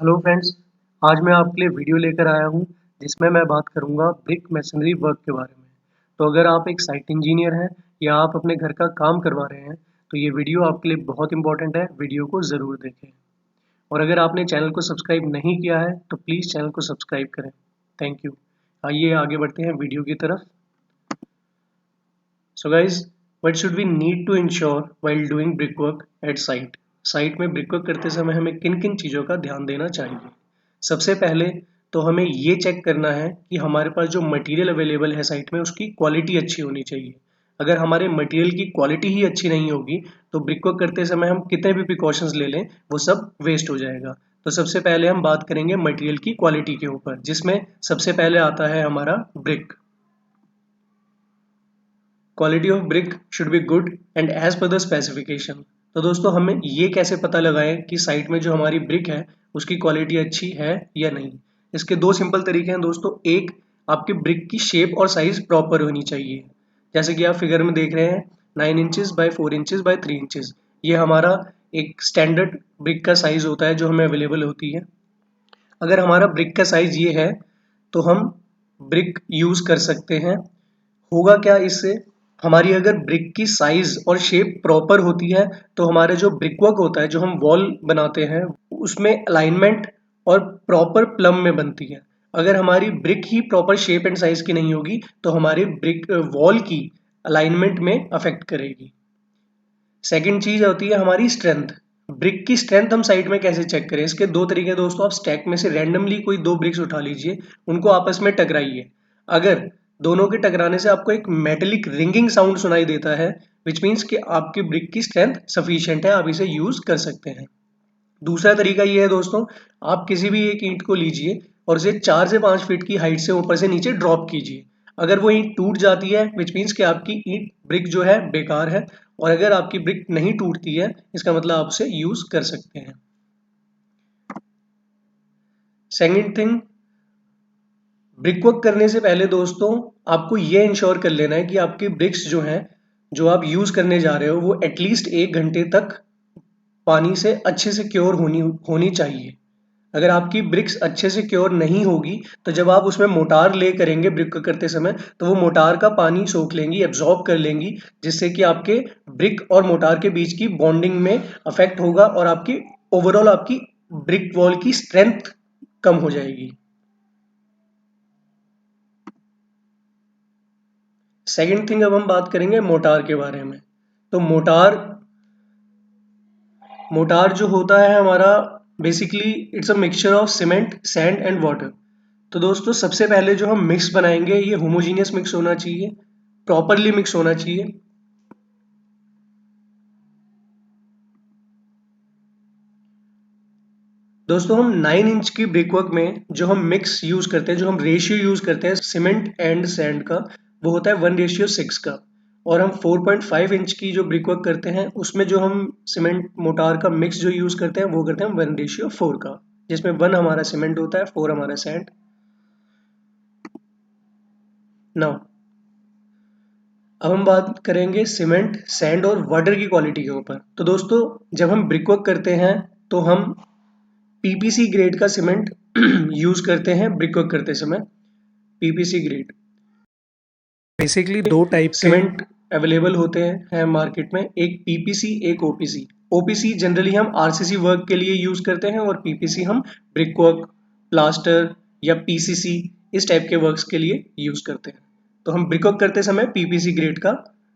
Hello friends, आज मैं आपके लिए वीडियो लेकर आया हूं जिसमें मैं बात करूंगा ब्रिक मैसनरी वर्क के बारे में। तो अगर आप एक साइट इंजीनियर हैं या आप अपने घर का काम करवा रहे हैं तो ये वीडियो आपके लिए बहुत इंपॉर्टेंट है, वीडियो को ज़रूर देखें। और अगर आपने चैनल को सब्सक्राइब नहीं किया है तो प्लीज़ चैनल को सब्सक्राइब करें। Thank you. आइए आगे बढ़ते हैं वीडियो की तरफ। So guys, what should we need to ensure while doing brick work at site. Site में ब्रिक वर्क करते समय हमें किन किन चीज़ों का ध्यान देना चाहिए। सबसे पहले तो हमें ये चेक करना है कि हमारे पास जो मटेरियल अवेलेबल है साइट में उसकी क्वालिटी अच्छी होनी चाहिए। अगर हमारे मटेरियल की क्वालिटी ही अच्छी नहीं होगी तो ब्रिक वर्क करते समय हम कितने भी प्रिकॉशंस ले लें वो सब वेस्ट हो जाएगा। तो सबसे पहले हम बात करेंगे मटेरियल की क्वालिटी के ऊपर, जिसमें सबसे पहले आता है हमारा brick. Quality of brick should be good and as per the specification. तो दोस्तों हमें ये कैसे पता लगाएं कि साइट में जो हमारी ब्रिक है उसकी क्वालिटी अच्छी है या नहीं। इसके दो सिंपल तरीके हैं दोस्तों। एक, आपकी ब्रिक की शेप और साइज प्रॉपर होनी चाहिए। जैसे कि आप फिगर में देख रहे हैं 9 inches bye 4 inches bye 3 inches, ये हमारा एक स्टैंडर्ड ब्रिक का साइज होता है जो हमें अवेलेबल होती है। अगर हमारा ब्रिक का साइज ये है तो हम ब्रिक यूज कर सकते हैं। होगा क्या इससे, हमारी अगर ब्रिक की साइज और शेप प्रॉपर होती है तो हमारे जो ब्रिक वर्क होता है, जो हम वॉल बनाते हैं, उसमें अलाइनमेंट और प्रॉपर प्लम में बनती है। अगर हमारी brick he proper shape and size की नहीं होगी तो हमारी ब्रिक वॉल की अलाइनमेंट में अफेक्ट करेगी। सेकंड चीज होती है हमारी स्ट्रेंथ। ब्रिक की स्ट्रेंथ हम साइड में कैसे चेक करें, इसके दो तरीके दोस्तों। आप स्टैक में से रैंडमली कोई दो ब्रिक्स उठा लीजिए, उनको आपस में टकराइए। अगर दोनों के टकराने से आपको एक मेटेलिक रिंगिंग साउंड सुनाई देता है, विच मीन्स कि आपकी ब्रिक की स्ट्रेंथ सफिशिएंट है, आप इसे यूज कर सकते हैं। दूसरा तरीका ये है दोस्तों, आप किसी भी एक ईंट को लीजिए और उसे 4 से 5 फीट की हाइट से ऊपर से नीचे ड्रॉप कीजिए। अगर वो ईंट टूट जाती है विच मीन्स कि आपकी ईंट ब्रिक जो है बेकार है, और अगर आपकी ब्रिक नहीं टूटती है इसका मतलब आप उसे यूज कर सकते हैं। सेकंड थिंग, ब्रिक वर्क करने से पहले दोस्तों आपको ये इंश्योर कर लेना है कि आपकी ब्रिक्स जो हैं, जो आप यूज करने जा रहे हो, वो एटलीस्ट 1 घंटे तक पानी से अच्छे से क्योर होनी होनी चाहिए। अगर आपकी ब्रिक्स अच्छे से क्योर नहीं होगी तो जब आप उसमें मोटार ले करेंगे ब्रिक करते समय तो वो मोटार का पानी सोख लेंगी, एब्जॉर्ब कर लेंगी, जिससे कि आपके ब्रिक और मोटार के बीच की बॉन्डिंग में अफेक्ट होगा और आपकी ओवरऑल आपकी ब्रिक वॉल की स्ट्रेंथ कम हो जाएगी। सेकेंड थिंग, अब हम बात करेंगे मोटार के बारे में। तो मोटार मोटार जो होता है हमारा, basically it's a mixture of cement, sand and water. तो दोस्तों सबसे पहले जो हम मिक्स बनाएंगे ये होमोजीनियस मिक्स होना चाहिए, प्रॉपरली मिक्स होना चाहिए। दोस्तों हम 9 इंच की ब्रिकवर्क में जो हम मिक्स यूज करते हैं, जो हम रेशियो यूज करते हैं सीमेंट एंड सैंड का, वो होता है 1:6 का। और हम 4.5 इंच की जो ब्रिकवर्क करते हैं उसमें जो हम सीमेंट मोटार का मिक्स जो यूज करते हैं वो करते हैं 1:4 का, जिसमें 1 हमारा सीमेंट होता है, 4 हमारा सैंड। नाउ अब हम बात करेंगे सीमेंट, सैंड और वाटर की क्वालिटी के ऊपर। तो दोस्तों जब हम ब्रिकवर्क करते हैं तो हम पीपीसी ग्रेड का सीमेंट यूज करते हैं ब्रिकवर्क करते समय। पीपीसी ग्रेड, बेसिकली दो टाइप के सीमेंट अवेलेबल होते हैं मार्केट में, एक पीपीसी एक ओपीसी। ओपीसी जनरली हम आरसीसी वर्क के लिए यूज करते हैं और पीपीसी हम ब्रिकवर्क, प्लास्टर या पीसीसी इस टाइप के वर्क्स के लिए यूज करते हैं। तो हम ब्रिकवर्क करते समय पीपीसी ग्रेड का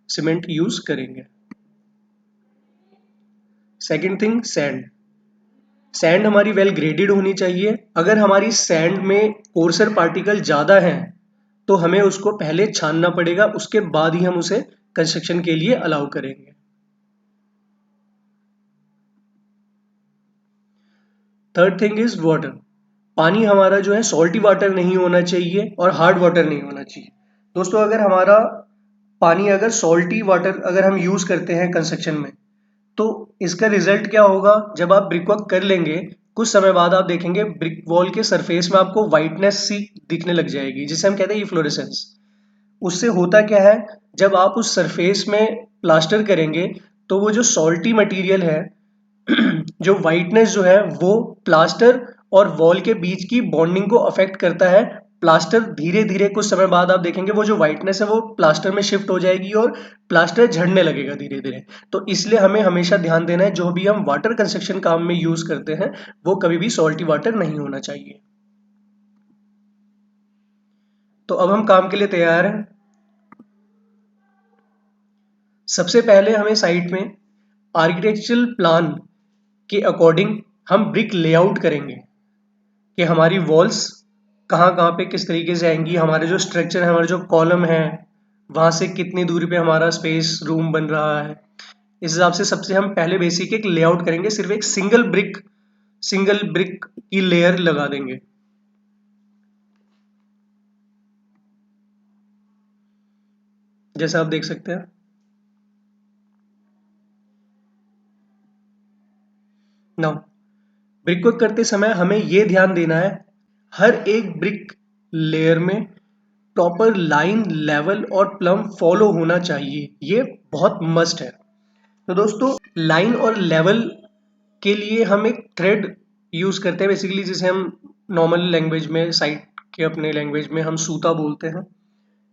सीमेंट यूज करेंगे। Second thing, sand. सैंड हमारी वेल ग्रेडेड होनी चाहिए। अगर हमारी सैंड में कोर्सर पार्टिकल ज़्यादा हैं तो हमें उसको पहले छानना पड़ेगा, उसके बाद ही हम उसे कंस्ट्रक्शन के लिए अलाउ करेंगे। Third thing is water. पानी हमारा जो है सॉल्टी वाटर नहीं होना चाहिए और हार्ड वाटर नहीं होना चाहिए। दोस्तों अगर हमारा पानी अगर सॉल्टी वाटर अगर हम यूज करते हैं कंस्ट्रक्शन में तो इसका रिजल्ट क्या होगा, जब आप ब्रिक वर्क कर लेंगे कुछ समय बाद आप देखेंगे ब्रिक वॉल के सरफेस में आपको व्हाइटनेस सी दिखने लग जाएगी, जिसे हम कहते हैं इफ्लोरेसेंस। उससे होता क्या है, जब आप उस सरफेस में प्लास्टर करेंगे तो वो जो सॉल्टी मटेरियल है जो वाइटनेस जो है वो प्लास्टर और वॉल के बीच की बॉन्डिंग को अफेक्ट करता है। प्लास्टर धीरे धीरे कुछ समय बाद आप देखेंगे वो जो व्हाइटनेस है वो प्लास्टर में शिफ्ट हो जाएगी और प्लास्टर झड़ने लगेगा धीरे धीरे। तो इसलिए हमें हमेशा ध्यान देना है जो भी हम वाटर कंस्ट्रक्शन काम में यूज करते हैं वो कभी भी सॉल्टी वाटर नहीं होना चाहिए। तो अब हम काम के लिए तैयार हैं। सबसे पहले हमें साइट में आर्किटेक्चरल प्लान के अकॉर्डिंग हम ब्रिक लेआउट करेंगे कि हमारी वॉल्स कहाँ कहाँ पे किस तरीके से आएंगी, हमारे जो स्ट्रक्चर है, हमारे जो कॉलम है वहाँ से कितनी दूरी पे हमारा स्पेस रूम बन रहा है। इस हिसाब से सबसे हम पहले बेसिक एक लेआउट करेंगे, सिर्फ एक सिंगल ब्रिक की लेयर लगा देंगे। जैसा आप देख सकते हैं। नाउ ब्रिक वर्क करते समय हमें यह ध्यान देना है हर एक ब्रिक लेयर में प्रॉपर लाइन, लेवल और प्लम फॉलो होना चाहिए, ये बहुत मस्ट है। तो दोस्तों लाइन और लेवल के लिए हम एक थ्रेड यूज करते हैं बेसिकली, जिसे हम नॉर्मल लैंग्वेज में, साइट के अपने लैंग्वेज में हम सूता बोलते हैं।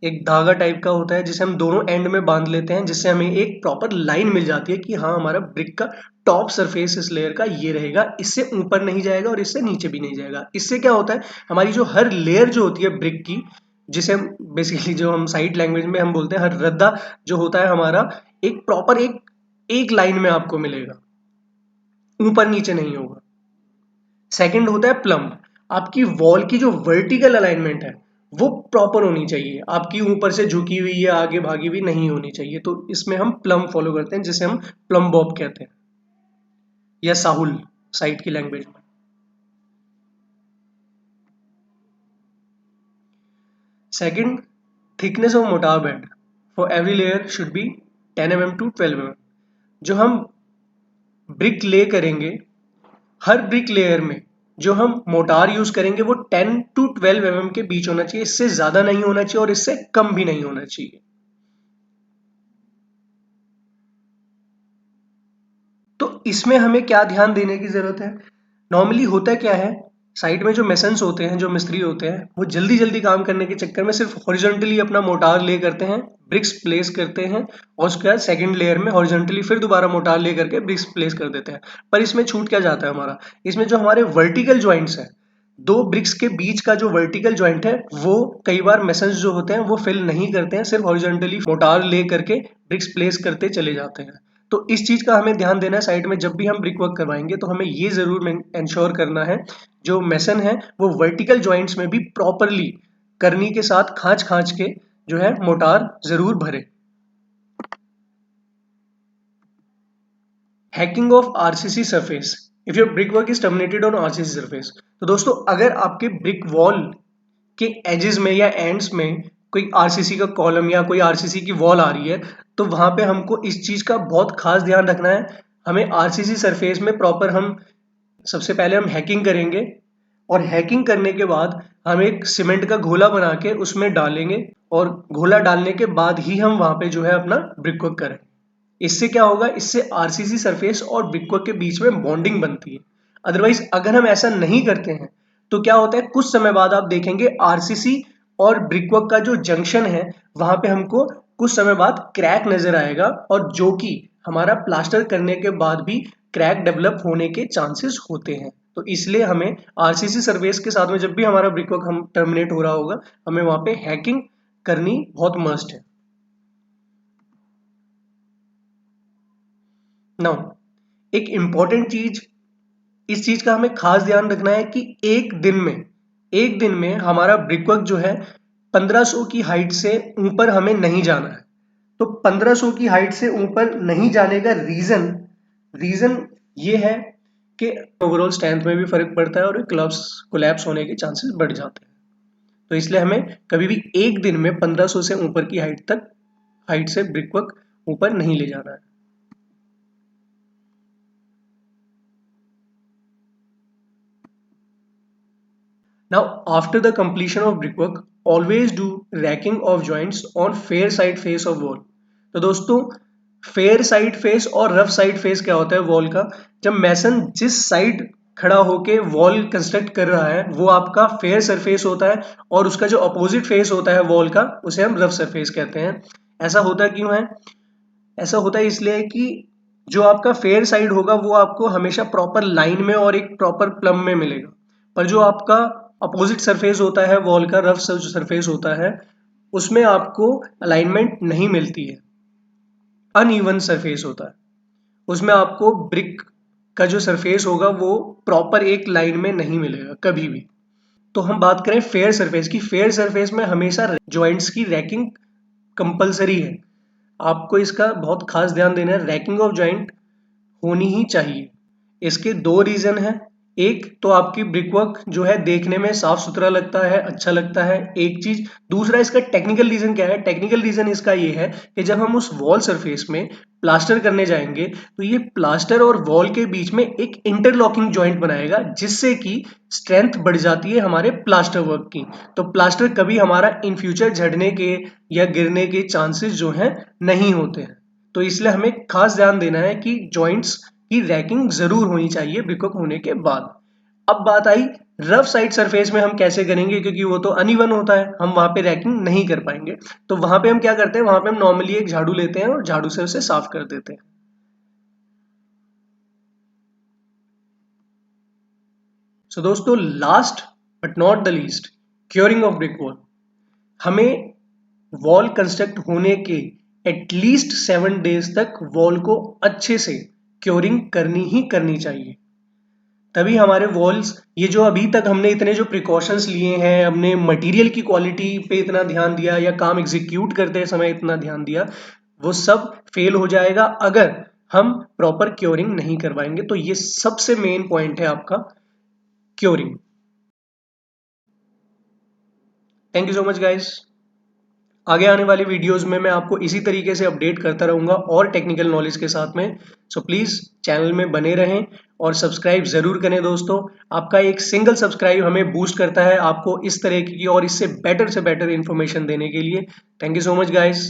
एक धागा टाइप का होता है जिसे हम दोनों एंड में बांध लेते हैं, जिससे हमें एक प्रॉपर लाइन मिल जाती है कि हाँ हमारा ब्रिक का टॉप सरफेस इस लेयर का ये रहेगा, इससे ऊपर नहीं जाएगा और इससे नीचे भी नहीं जाएगा। इससे क्या होता है हमारी जो हर लेयर जो होती है ब्रिक की, जिसे हम बेसिकली जो हम साइट लैंग्वेज में हम बोलते हैं, हर रद्दा जो होता है हमारा एक प्रॉपर एक लाइन में आपको मिलेगा, ऊपर नीचे नहीं होगा। सेकंड होता है प्लम। आपकी वॉल की जो वर्टिकल अलाइनमेंट है वो प्रॉपर होनी चाहिए, आपकी ऊपर से झुकी हुई या आगे भागी हुई नहीं होनी चाहिए। तो इसमें हम प्लम फॉलो करते हैं, जिसे हम प्लम बॉब कहते हैं या साहुल साइट की लैंग्वेज में। Second, thickness of motor bed for every layer should be 10 mm to 12 mm। जो हम ब्रिक ले करेंगे, हर ब्रिक लेयर में जो हम मोटार यूज करेंगे वो 10 to 12 mm के बीच होना चाहिए, इससे ज्यादा नहीं होना चाहिए और इससे कम भी नहीं होना चाहिए। तो इसमें हमें क्या ध्यान देने की जरूरत है? नॉर्मली होता क्या है, साइड में जो मेसन्स होते हैं, जो मिस्त्री होते हैं, वो जल्दी जल्दी काम करने के चक्कर में सिर्फ हॉरिजॉन्टली अपना मोटार ले करते हैं, ब्रिक्स प्लेस करते हैं और उसके बाद सेकंड लेयर में हॉरिजॉन्टली फिर दोबारा मोटार ले करके ब्रिक्स प्लेस कर देते हैं। पर इसमें छूट क्या जाता है हमारा, इसमें जो हमारे वर्टिकल ज्वाइंट्स है, दो ब्रिक्स के बीच का जो वर्टिकल ज्वाइंट है वो कई बार मेसन्स जो होते हैं वो फिल नहीं करते हैं, सिर्फ हॉरिजॉन्टली मोटार ले करके ब्रिक्स प्लेस करते चले जाते हैं। तो इस चीज का हमें ध्यान देना है साइड में, जब भी हम ब्रिक वर्क करवाएंगे तो हमें ये जरूर इंश्योर करना है जो मेसन है वो वर्टिकल जॉइंट्स में भी प्रॉपरली करनी के साथ खांच खांच के जो है मोटार जरूर भरे। Hacking of RCC surface if your brick work is terminated on RCC surface. तो दोस्तों अगर आपके ब्रिक वॉल के एजेस में या एंड्स में कोई आरसीसी का कॉलम या कोई आरसीसी की वॉल आ रही है, तो वहां पे हमको इस चीज का बहुत खास ध्यान रखना है। हमें आरसीसी सरफेस में प्रॉपर हम सबसे पहले हम हैकिंग करेंगे और हैकिंग करने के बाद हम एक सीमेंट का घोला बना के उसमें डालेंगे और घोला डालने के बाद ही हम वहां पे जो है अपना ब्रिक वर्क करें। इससे क्या होगा, इससे आरसीसी सरफेस और ब्रिक वर्क के बीच में बॉन्डिंग बनती है। अदरवाइज अगर हम ऐसा नहीं करते हैं तो क्या होता है, कुछ समय बाद आप देखेंगे आरसीसी और ब्रिकवर्क का जो जंक्शन है वहां पे हमको कुछ समय बाद क्रैक नजर आएगा, और जो कि हमारा प्लास्टर करने के बाद भी क्रैक डेवलप होने के चांसेस होते हैं। तो इसलिए हमें आरसीसी सर्विस के साथ में जब भी हमारा ब्रिकवर्क हम टर्मिनेट हो रहा होगा, हमें वहां पे हैकिंग करनी बहुत मस्ट है। नाउ एक इंपॉर्टेंट चीज, इस चीज का हमें खास ध्यान रखना है कि एक दिन में हमारा ब्रिकवर्क जो है 1500 की हाइट से ऊपर हमें नहीं जाना है। तो 1500 की हाइट से ऊपर नहीं जाने का रीजन ये है कि ओवरऑल स्ट्रेंथ में भी फर्क पड़ता है और कोलैप्स होने के चांसेस बढ़ जाते हैं। तो इसलिए हमें कभी भी एक दिन में 1500 से ऊपर की हाइट से ब्रिकवर्क ऊपर नहीं ले जाना है। Now, after the completion of brickwork, always do racking of joints on fair side face of wall। तो दोस्तों फेयर साइड फेस और रफ साइड फेस क्या होता है वॉल का, जब मैसन जिस साइड खड़ा होके वॉल कंस्ट्रक्ट कर रहा है वो आपका फेयर सरफेस होता है, और उसका जो अपोजिट फेस होता है वॉल का उसे हम रफ सरफेस कहते हैं। ऐसा होता क्यों है? ऐसा होता है इसलिए कि जो आपका फेयर साइड होगा वो आपको हमेशा प्रॉपर लाइन में और एक प्रॉपर प्लम में मिलेगा, पर जो आपका अपोजिट सरफेस होता है वॉल का, रफ सरफेस होता है, उसमें आपको अलाइनमेंट नहीं मिलती है, अनइवन सरफेस होता है। उसमें आपको ब्रिक का जो सरफेस होगा वो प्रॉपर एक लाइन में नहीं मिलेगा कभी भी। तो हम बात करें फेयर सरफेस की, फेयर सरफेस में हमेशा जॉइंट्स की रैकिंग कंपलसरी है। आपको इसका बहुत खास ध्यान देना है, रैकिंग ऑफ जॉइंट होनी ही चाहिए। इसके दो रीजन है, एक तो आपकी ब्रिकवर्क जो है देखने में साफ सुथरा लगता है, अच्छा लगता है, एक चीज। दूसरा इसका टेक्निकल रीजन क्या है? टेक्निकल रीजन इसका ये है कि जब हम उस वॉल सरफेस में प्लास्टर करने जाएंगे तो ये प्लास्टर और वॉल के बीच में एक इंटरलॉकिंग जॉइंट बनाएगा, जिससे कि स्ट्रेंथ बढ़ जाती है हमारे प्लास्टर वर्क की। तो प्लास्टर कभी हमारा इन फ्यूचर झड़ने के या गिरने के चांसेस जो हैं नहीं होते हैं। तो इसलिए हमें खास ध्यान देना है कि जॉइंट्स की रैकिंग जरूर होनी चाहिए ब्रिकवर्क होने के बाद। अब बात आई रफ साइड सरफेस में हम कैसे करेंगे, क्योंकि वो तो अनइवन होता है, हम वहां पे रैकिंग नहीं कर पाएंगे। तो वहां पे हम क्या करते हैं, वहां पे हम नॉर्मली एक झाड़ू लेते हैं और झाड़ू से उसे साफ कर देते हैं। सो दोस्तों, last but not the least, curing of brick wall. हमें वॉल कंस्ट्रक्ट होने के एटलीस्ट 7 डेज तक वॉल को अच्छे से क्योरिंग करनी ही करनी चाहिए। तभी हमारे वॉल्स, ये जो अभी तक हमने इतने जो प्रिकॉशंस लिए हैं, हमने मटेरियल की क्वालिटी पे इतना ध्यान दिया या काम एग्जीक्यूट करते समय इतना ध्यान दिया, वो सब फेल हो जाएगा अगर हम प्रॉपर क्योरिंग नहीं करवाएंगे। तो ये सबसे मेन पॉइंट है आपका, curing. Thank you so much guys. आगे आने वाली वीडियोस में मैं आपको इसी तरीके से अपडेट करता रहूंगा और टेक्निकल नॉलेज के साथ में। सो प्लीज चैनल में बने रहें और सब्सक्राइब जरूर करें दोस्तों। आपका एक सिंगल सब्सक्राइब हमें बूस्ट करता है आपको इस तरह की और इससे बेटर इन्फॉर्मेशन देने के लिए। Thank you so much guys.